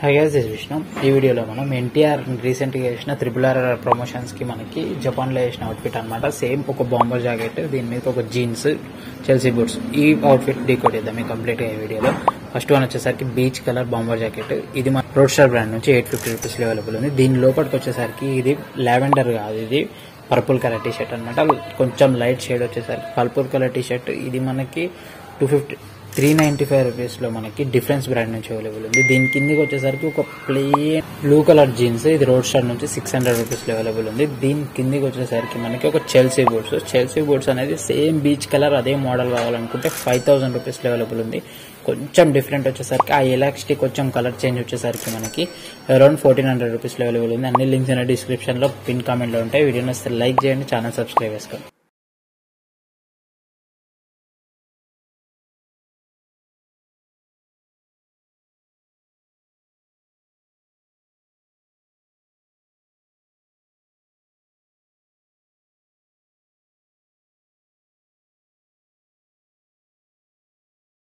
Hi guys, this Vishnu. ఈ వీడియోలో మనం ఎన్టీఆర్ రీసెంట్ గా చేసిన RRR ప్రమోషన్స్ కి మనకి జపాన్ లో చేసిన అవుట్ఫిట్ అనమాట. సేమ్ ఒక బాంబర్ జాకెట్, దీని మీద ఒక జీన్స్, చెల్సీ బూట్స్. ఈ అవుట్ఫిట్ డీకోడ్ చేద్దాం కంప్లీట్ గా ఈ వీడియోలో. ఫస్ట్ వన్ వచ్చేసరికి బీచ్ కలర్ బాంబర్ జాకెట్. ఇది మన రోడ్ స్టార్ బ్రాండ్ నుంచి 850 రూపీస్ అవైలబుల్ ఉంది. దీని లోపలికి వచ్చేసరికి ఇది లావెండర్ కాదు, ఇది పర్పుల్ కలర్ టీ షర్ట్ అనమాట. కొంచెం లైట్ షేడ్ వచ్చేసరికి పర్పుల్ కలర్ టీ షర్ట్. ఇది మనకి 395 రూపీస్ లో మనకి డిఫరెన్స్ బ్రాండ్ నుంచి అవైలబుల్ ఉంది. దీని కిందకి వచ్చేసరికి ఒక ప్లెయిన్ బ్లూ కలర్ జీన్స్, ఇది రోడ్ స్టార్ నుంచి 600 రూపీస్ లో అవైలబుల్ ఉంది. దీని కిందకి వచ్చేసరికి మనకి ఒక చెల్సీ బూట్స్ అనేది సేమ్ బీచ్ కలర్, అదే మోడల్ కావాలనుకుంటే 5000 రూపీస్ లో అవైలబుల్ ఉంది. కొంచెం డిఫరెంట్ వచ్చేసరికి ఆ ఎలాస్టిక్ కొంచెం కలర్ చేంజ్ వచ్చేసరికి మనకి అరౌండ్ 1400 రూపీస్ లో అవైలబుల్ ఉంది. అన్ని లింక్స్ డిస్క్రిప్షన్ లో పిన్ కామెంట్ లో ఉంటాయి. వీడియోని లైక్ చేయండి, ఛానల్ సబ్స్క్రైబ్ చేసుకోండి.